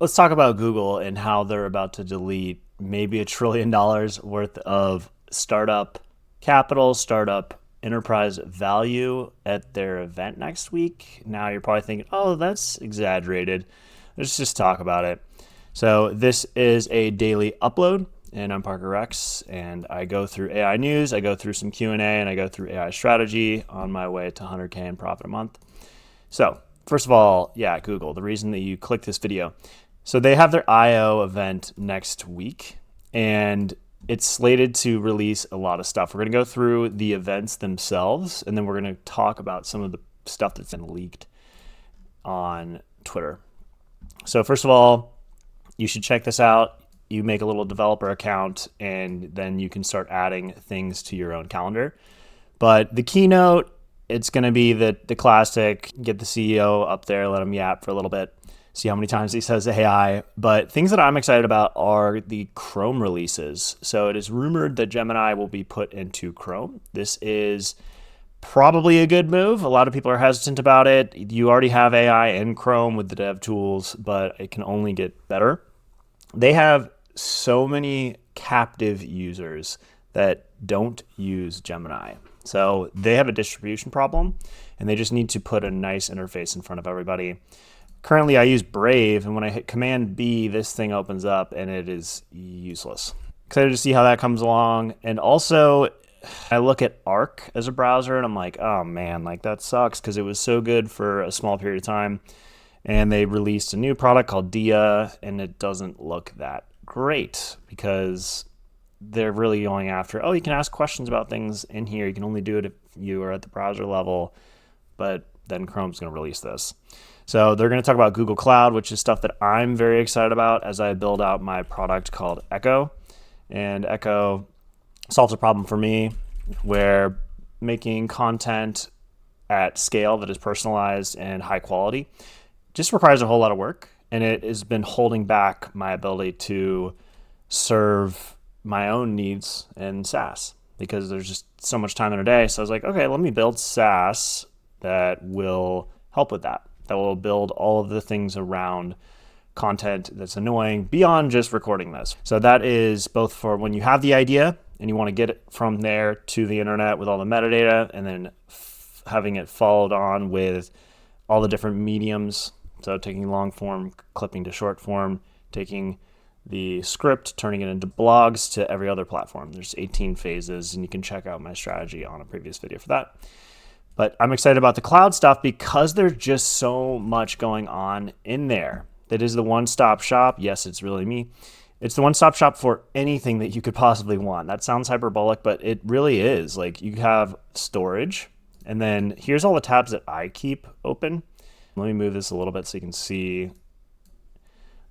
let's talk about Google and how they're about to delete maybe $1 trillion worth of startup capital, startup enterprise value at their event next week. Now you're probably thinking, oh, that's exaggerated. Let's just talk about it. So this is a daily upload, and I'm Parker Rex, and I go through AI news, I go through some Q&A, and I go through AI strategy on my way to 100K in profit a month. So first of all, yeah, Google, the reason that you click this video. So they have their I/O event next week, and it's slated to release a lot of stuff. We're going to go through the events themselves, and then we're going to talk about some of the stuff that's been leaked on Twitter. So first of all, you should check this out. You make a little developer account, and then you can start adding things to your own calendar. But the keynote, it's going to be the classic, get the CEO up there, let him yap for a little bit, see how many times he says AI. But things that I'm excited about are the Chrome releases. So it is rumored that Gemini will be put into Chrome. This is probably a good move. A lot of people are hesitant about it. You already have AI in Chrome with the dev tools, but it can only get better. They have so many captive users that don't use Gemini. So they have a distribution problem, and they just need to put a nice interface in front of everybody. Currently, I use Brave, and when I hit Command B, this thing opens up, and it is useless. Excited to see how that comes along. And also, I look at Arc as a browser, and I'm like, oh man, like that sucks because it was so good for a small period of time. And they released a new product called Dia, and it doesn't look that great because they're really going after, oh, you can ask questions about things in here. You can only do it if you are at the browser level, but then Chrome's going to release this. So they're going to talk about Google Cloud, which is stuff that I'm very excited about as I build out my product called Echo. And Echo solves a problem for me where making content at scale that is personalized and high quality just requires a whole lot of work. And it has been holding back my ability to serve my own needs in SaaS because there's just so much time in a day. So I was like, okay, let me build SaaS that will help with that. That will build all of the things around content that's annoying beyond just recording this. So that is both for when you have the idea and you want to get it from there to the internet with all the metadata, and then having it followed on with all the different mediums. So taking long form, clipping to short form, taking the script, turning it into blogs to every other platform. There's 18 phases, and you can check out my strategy on a previous video for that. But I'm excited about the cloud stuff because there's just so much going on in there. That is the one-stop shop. Yes, it's really me. It's the one-stop shop for anything that you could possibly want. That sounds hyperbolic, but it really is. Like, you have storage, and then here's all the tabs that I keep open. Let me move this a little bit so you can see.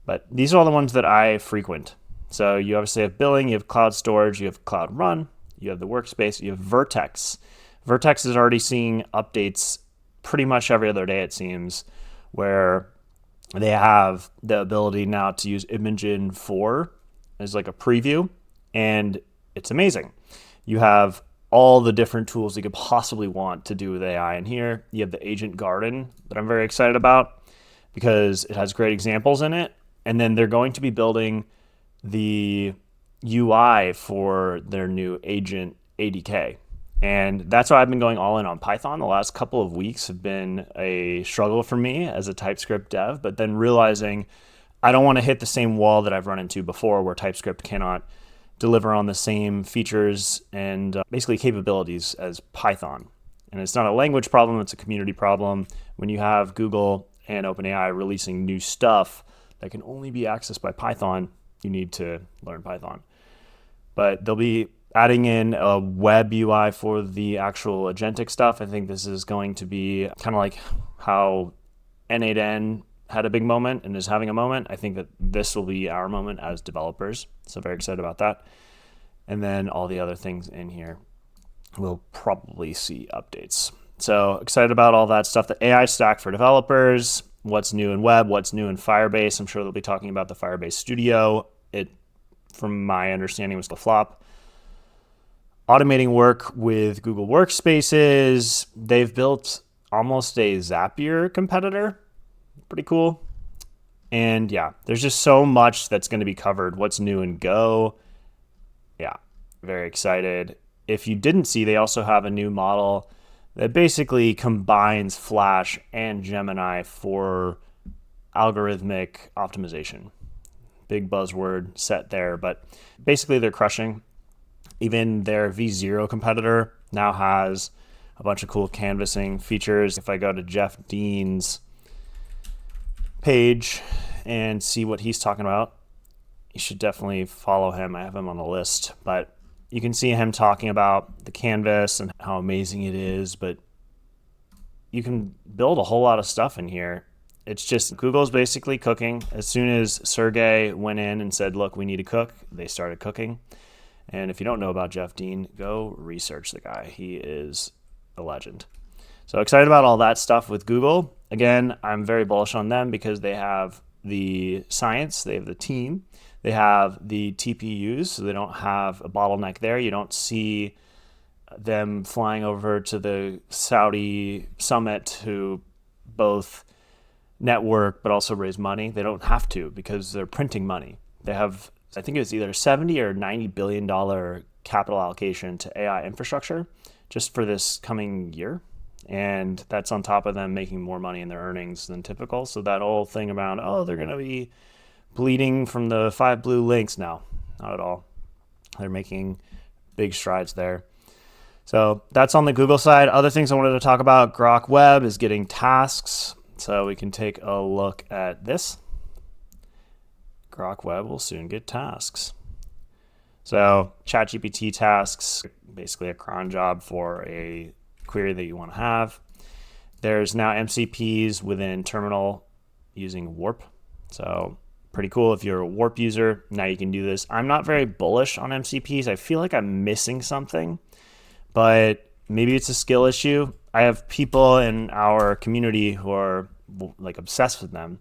But these are all the ones that I frequent. So you obviously have billing, you have cloud storage, you have cloud run, you have the workspace, you have Vertex. Vertex is already seeing updates pretty much every other day, it seems, where they have the ability now to use Imagen 4 as like a preview, and it's amazing. You have all the different tools you could possibly want to do with AI in here. You have the Agent Garden that I'm very excited about because it has great examples in it. And then they're going to be building the UI for their new Agent ADK. And that's why I've been going all in on Python. The last couple of weeks have been a struggle for me as a TypeScript dev, but then realizing I don't want to hit the same wall that I've run into before where TypeScript cannot deliver on the same features and basically capabilities as Python. And it's not a language problem, it's a community problem. When you have Google and OpenAI releasing new stuff that can only be accessed by Python, you need to learn Python. But they'll be adding in a web UI for the actual agentic stuff. I think this is going to be kind of like how N8N had a big moment and is having a moment. I think that this will be our moment as developers. So very excited about that. And then all the other things in here we'll probably see updates. So excited about all that stuff. The AI stack for developers, what's new in web, what's new in Firebase. I'm sure they'll be talking about the Firebase Studio. It, from my understanding, was the flop. Automating work with Google Workspaces. They've built almost a Zapier competitor. Pretty cool. And yeah, there's just so much that's going to be covered. What's new in Go? Yeah, very excited. If you didn't see, they also have a new model that basically combines Flash and Gemini for algorithmic optimization. Big buzzword set there, but basically they're crushing. Even their V0 competitor now has a bunch of cool canvassing features. If I go to Jeff Dean's page and see what he's talking about, you should definitely follow him. I have him on the list, but you can see him talking about the canvas and how amazing it is, but you can build a whole lot of stuff in here. It's just Google's basically cooking. As soon as Sergey went in and said, look, we need to cook, they started cooking. And if you don't know about Jeff Dean, go research the guy. He is a legend. So excited about all that stuff with Google. Again, I'm very bullish on them because they have the science, they have the team, they have the TPUs, so they don't have a bottleneck there. You don't see them flying over to the Saudi summit to both network but also raise money. They don't have to because they're printing money. They have, I think it was either 70 or $90 billion capital allocation to AI infrastructure just for this coming year. And that's on top of them making more money in their earnings than typical. So that whole thing about, oh, they're going to be bleeding from the 5 blue links. No, not at all. They're making big strides there. So that's on the Google side. Other things I wanted to talk about, Grock Web is getting tasks. So we can take a look at this. Grock Web will soon get tasks. So ChatGPT tasks, basically a cron job for a query that you want to have. There's now MCPs within Terminal using Warp. So pretty cool if you're a Warp user. Now you can do this. I'm not very bullish on MCPs. I feel like I'm missing something, but maybe it's a skill issue. I have people in our community who are like obsessed with them,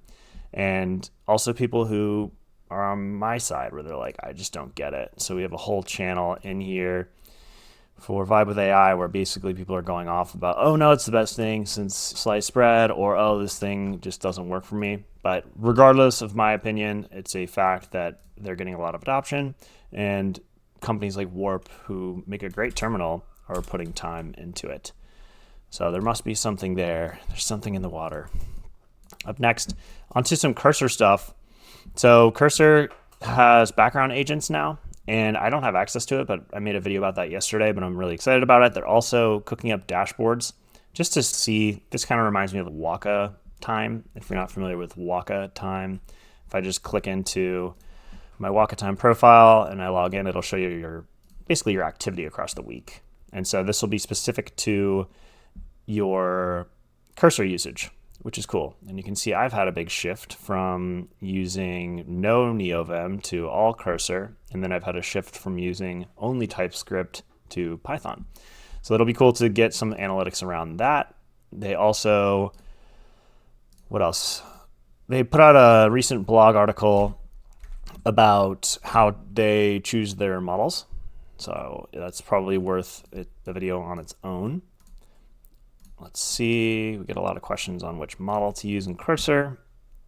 and also people who are on my side where they're like, I just don't get it. So we have a whole channel in here for Vibe with AI where basically people are going off about, oh no, it's the best thing since sliced bread, or oh, this thing just doesn't work for me. But regardless of my opinion, it's a fact that they're getting a lot of adoption, and companies like Warp, who make a great terminal, are putting time into it. So there must be something there. There's something in the water. Up next, onto some Cursor stuff. So Cursor has background agents now, and I don't have access to it, but I made a video about that yesterday, but I'm really excited about it. They're also cooking up dashboards just to see. This kind of reminds me of Waka time. If you're not familiar with Waka time, if I just click into my Waka time profile and I log in, it'll show you basically your activity across the week. And so this will be specific to your Cursor usage, which is cool. And you can see I've had a big shift from using no NeoVim to all Cursor, and then I've had a shift from using only TypeScript to Python. So it'll be cool to get some analytics around that. They also, what else? They put out a recent blog article about how they choose their models. So that's probably worth the video on its own. Let's see, we get a lot of questions on which model to use in Cursor.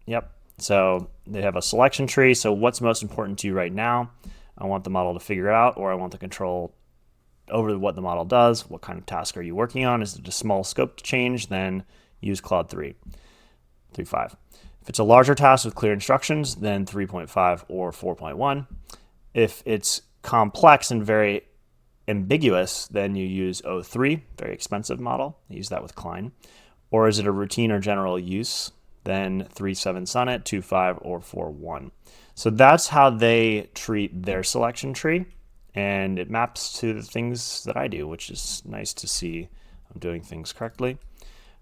Yep, so they have a selection tree. So what's most important to you right now? I want the model to figure it out, or I want the control over what the model does. What kind of task are you working on? Is it a small scope change? Then use Claude 3.5. If it's a larger task with clear instructions, then 3.5 or 4.1. If it's complex and very ambiguous, then you use O3, very expensive model. I use that with Klein. Or is it a routine or general use? Then 3.7 Sonnet, 2.5, or 4.1. So that's how they treat their selection tree, and it maps to the things that I do, which is nice to see I'm doing things correctly.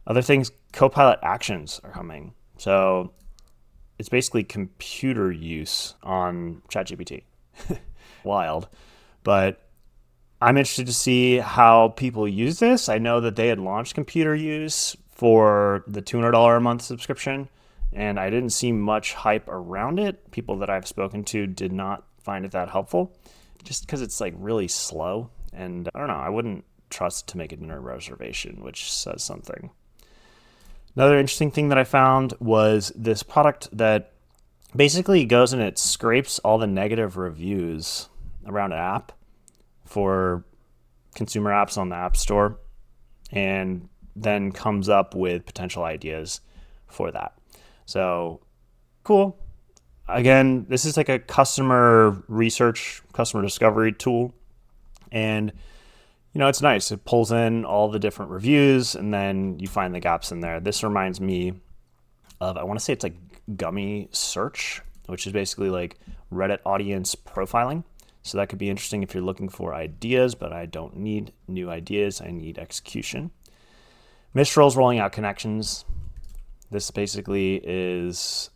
Other things, Copilot actions are coming. So it's basically computer use on ChatGPT. Wild. But I'm interested to see how people use this. I know that they had launched computer use for the $200 a month subscription, and I didn't see much hype around it. People that I've spoken to did not find it that helpful, just because it's like really slow. And I don't know, I wouldn't trust to make it in a reservation, which says something. Another interesting thing that I found was this product that Basically, it goes and it scrapes all the negative reviews around an app for consumer apps on the App Store and then comes up with potential ideas for that. So cool. Again, this is like a customer research, customer discovery tool. And it's nice. It pulls in all the different reviews and then you find the gaps in there. This reminds me of, I want to say it's like Gummy Search, which is basically like Reddit audience profiling. So that could be interesting if you're looking for ideas, but I don't need new ideas. I need execution. Mistral's rolling out connections. This basically is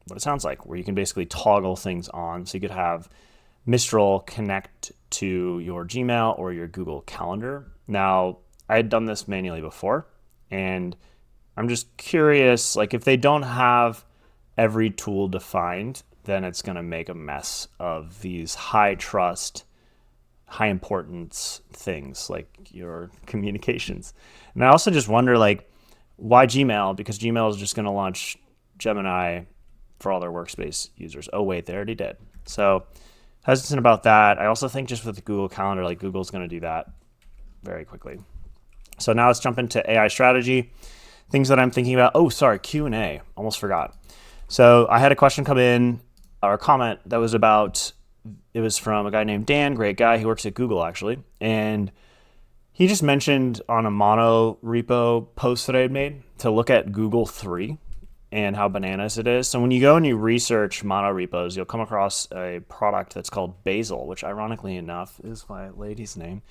what it sounds like, where you can basically toggle things on. So you could have Mistral connect to your Gmail or your Google Calendar. Now, I had done this manually before, and I'm just curious, like if they don't have every tool defined, then it's going to make a mess of these high trust, high importance things like your communications. And I also just wonder, like, why Gmail? Because Gmail is just going to launch Gemini for all their workspace users. Oh, wait, they already did. So hesitant about that. I also think just with the Google Calendar, like Google's going to do that very quickly. So now let's jump into AI strategy. Things that I'm thinking about. Oh, sorry, Q&A. Almost forgot. So I had a question come in, or a comment that was about, it was from a guy named Dan, great guy. He works at Google, actually. And he just mentioned on a mono repo post that I had made to look at Google 3 and how bananas it is. So when you go and you research mono repos, you'll come across a product that's called Basil, which ironically enough is my lady's name.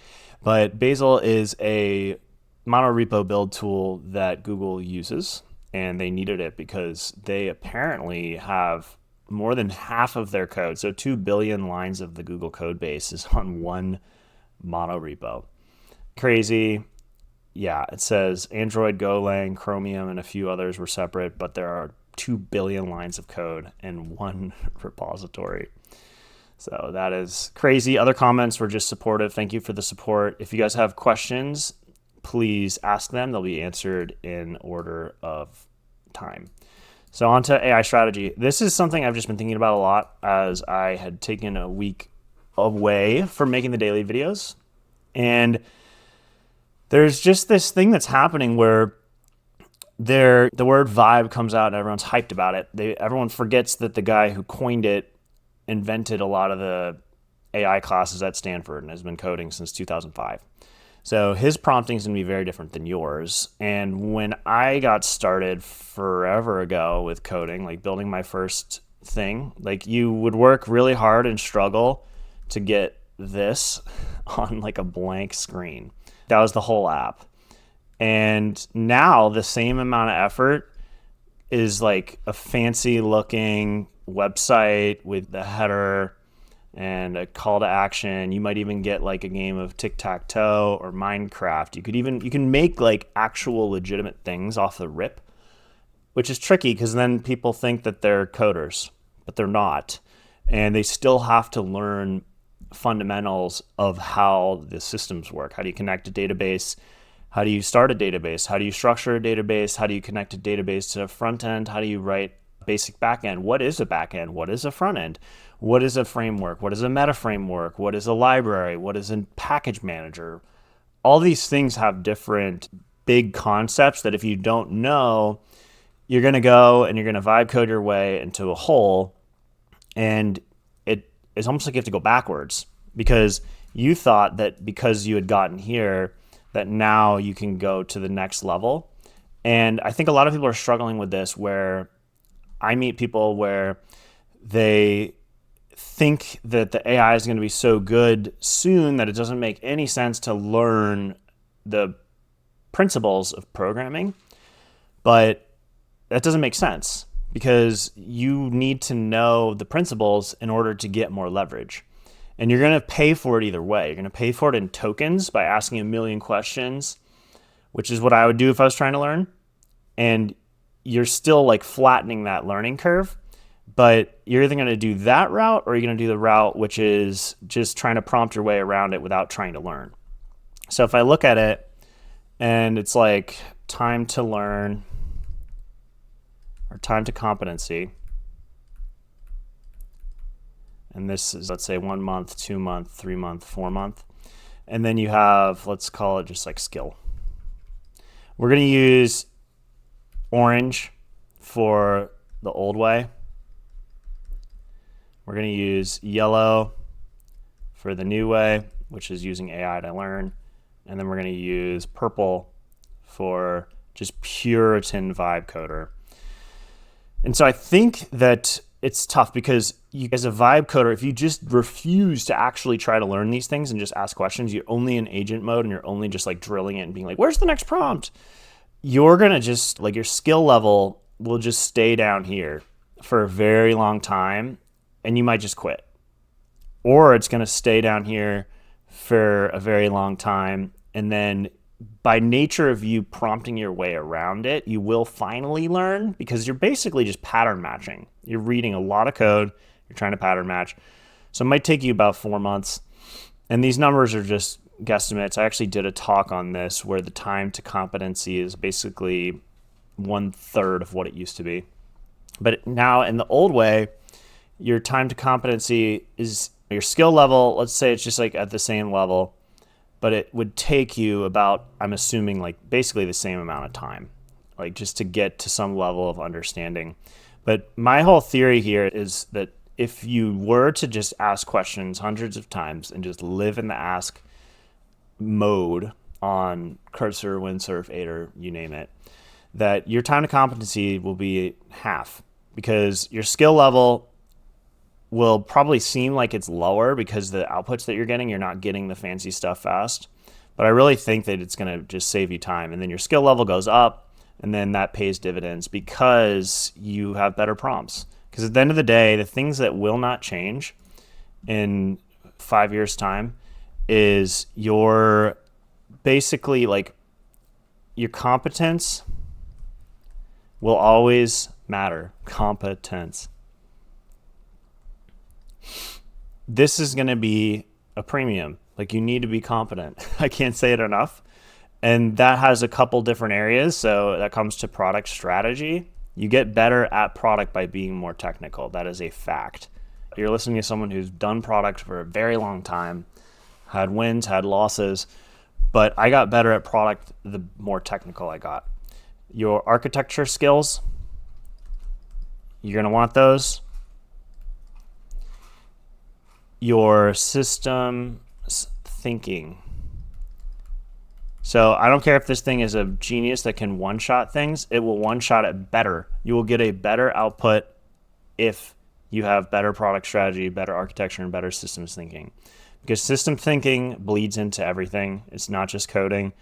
But Basil is a mono repo build tool that Google uses, and they needed it because they apparently have more than half of their code. So 2 billion lines of the Google code base is on one mono repo. Crazy. Yeah, it says Android, Golang, Chromium, and a few others were separate, but there are 2 billion lines of code in one repository. So that is crazy. Other comments were just supportive. Thank you for the support. If you guys have questions, please ask them. They'll be answered in order of time. So on to AI strategy. This is something I've just been thinking about a lot as I had taken a week away from making the daily videos. And there's just this thing that's happening where the word vibe comes out and everyone's hyped about it. Everyone forgets that the guy who coined it invented a lot of the AI classes at Stanford and has been coding since 2005. So his prompting is going to be very different than yours. And when I got started forever ago with coding, like building my first thing, like you would work really hard and struggle to get this on like a blank screen. That was the whole app. And now the same amount of effort is like a fancy looking website with the header and a call to action. You might even get like a game of tic-tac-toe or Minecraft. You can make like actual legitimate things off the rip, which is tricky because then people think that they're coders, but they're not. And they still have to learn fundamentals of how the systems work. How do you connect a database? How do you start a database? How do you structure a database? How do you connect a database to a front end? How do you write basic backend? What is a backend? What is a front end? What is a framework? What is a meta framework? What is a library? What is a package manager? All these things have different big concepts that if you don't know, you're going to go and you're going to vibe code your way into a hole. And it's almost like you have to go backwards because you thought that because you had gotten here that now you can go to the next level. And I think a lot of people are struggling with this, where I meet people where they think that the AI is going to be so good soon that it doesn't make any sense to learn the principles of programming. But that doesn't make sense because you need to know the principles in order to get more leverage. And you're going to pay for it either way. You're going to pay for it in tokens by asking a million questions, which is what I would do if I was trying to learn. And you're still like flattening that learning curve, but you're either going to do that route or you're going to do the route which is just trying to prompt your way around it without trying to learn. So if I look at it and it's like time to learn or time to competency, And this is, let's say, 1 month, 2 month, 3 month, 4 month. And then you have, let's call it just like skill. We're going to use orange for the old way. We're going to use yellow for the new way, which is using AI to learn. And then we're going to use purple for just Puritan vibe coder. And so I think that it's tough because you, as a vibe coder, if you just refuse to actually try to learn these things and just ask questions, you're only in agent mode and you're only just like drilling it and being like, where's the next prompt? You're going to just, like, your skill level will just stay down here for a very long time and you might just quit. Or it's going to stay down here for a very long time, and then by nature of you prompting your way around it, you will finally learn, because you're basically just pattern matching. You're reading a lot of code, you're trying to pattern match. So it might take you about 4 months. And these numbers are just guesstimates. I actually did a talk on this where the time to competency is basically 1/3 of what it used to be. But now in the old way, your time to competency is your skill level. Let's say it's just like at the same level, but it would take you about, I'm assuming, like basically the same amount of time, like just to get to some level of understanding. But my whole theory here is that if you were to just ask questions hundreds of times and just live in the ask mode on Cursor, Windsurf, Aider, you name it, that your time to competency will be half, because your skill level will probably seem like it's lower because the outputs that you're not getting the fancy stuff fast. But I really think that it's going to just save you time. And then your skill level goes up, and then that pays dividends because you have better prompts. Because at the end of the day, the things that will not change in 5 years' time is your, basically, like, your competence will always matter. Competence. This is going to be a premium. Like, you need to be competent. I can't say it enough. And that has a couple different areas. So that comes to product strategy. You get better at product by being more technical. That is a fact. You're listening to someone who's done product for a very long time, had wins, had losses, but I got better at product the more technical I got. Your architecture skills, you're going to want those. Your system thinking. So I don't care if this thing is a genius that can one-shot things, it will one-shot it better. You will get a better output if you have better product strategy, better architecture, and better systems thinking. Because system thinking bleeds into everything. It's not just coding.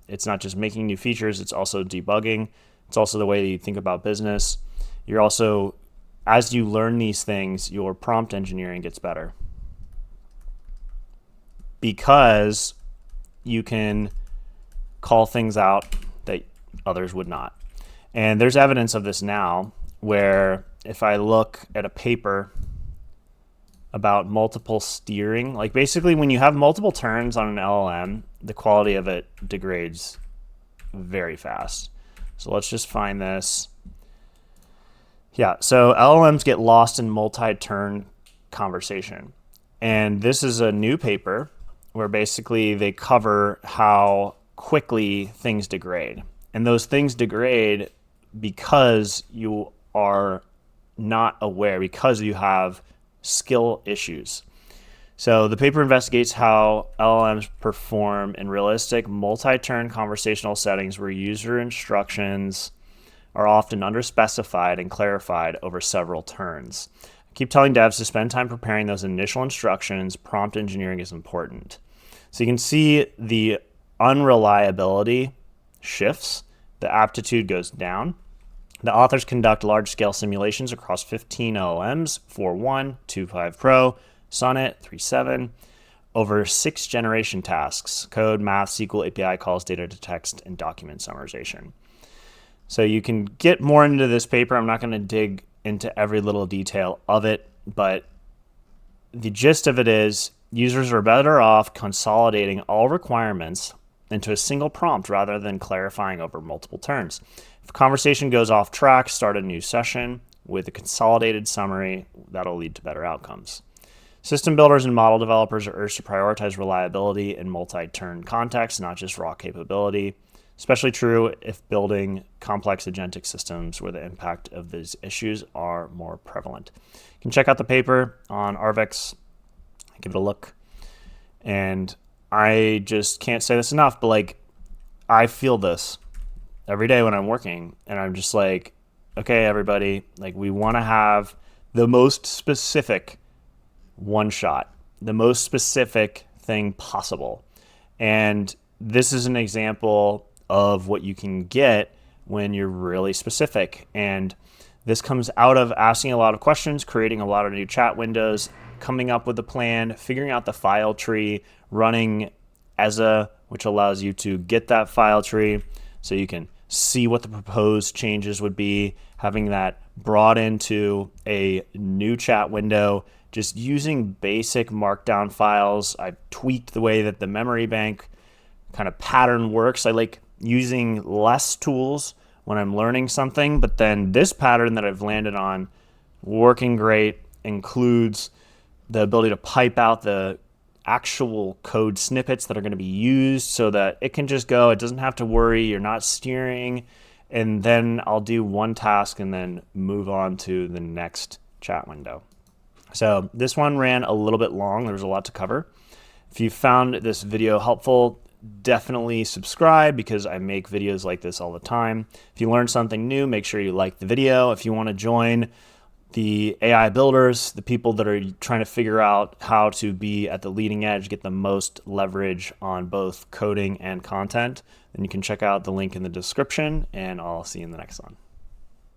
It's not just making new features. It's also debugging. It's also the way that you think about business. You're also, as you learn these things, your prompt engineering gets better. Because you can call things out that others would not. And there's evidence of this now, where if I look at a paper about multiple steering, like basically when you have multiple turns on an LLM, the quality of it degrades very fast. So let's just find this. Yeah, so LLMs get lost in multi-turn conversation. And this is a new paper where basically they cover how quickly things degrade. And those things degrade because you are not aware, because you have skill issues. So the paper investigates how LLMs perform in realistic multi-turn conversational settings where user instructions are often underspecified and clarified over several turns. I keep telling devs to spend time preparing those initial instructions. Prompt engineering is important. So you can see the unreliability shifts. The aptitude goes down. The authors conduct large-scale simulations across 15 LLMs, 4.1, 2.5 Pro, Sonnet, 3.7, over 6 generation tasks: code, math, SQL, API calls, data to text, and document summarization. So you can get more into this paper. I'm not going to dig into every little detail of it, but the gist of it is users are better off consolidating all requirements into a single prompt rather than clarifying over multiple turns. If a conversation goes off track, start a new session with a consolidated summary. That'll lead to better outcomes. System builders and model developers are urged to prioritize reliability in multi-turn context, not just raw capability. Especially true if building complex agentic systems where the impact of these issues are more prevalent. You can check out the paper on Arvex, give it a look. And I just can't say this enough, but like, I feel this every day when I'm working, and I'm just like, okay, everybody, like, we want to have the most specific one shot, the most specific thing possible. And this is an example of what you can get when you're really specific. And this comes out of asking a lot of questions, creating a lot of new chat windows, coming up with a plan, figuring out the file tree, running ESA, which allows you to get that file tree so you can see what the proposed changes would be, having that brought into a new chat window, just using basic markdown files. I tweaked the way that the memory bank kind of pattern works. I like using less tools when I'm learning something, but then this pattern that I've landed on, working great, includes the ability to pipe out the actual code snippets that are going to be used so that it can just go. It doesn't have to worry. You're not steering. And then I'll do one task and then move on to the next chat window. So this one ran a little bit long. There was a lot to cover. If you found this video helpful, definitely subscribe because I make videos like this all the time. If you learned something new, make sure you like the video. If you want to join the AI builders, the people that are trying to figure out how to be at the leading edge, get the most leverage on both coding and content, then you can check out the link in the description, and I'll see you in the next one.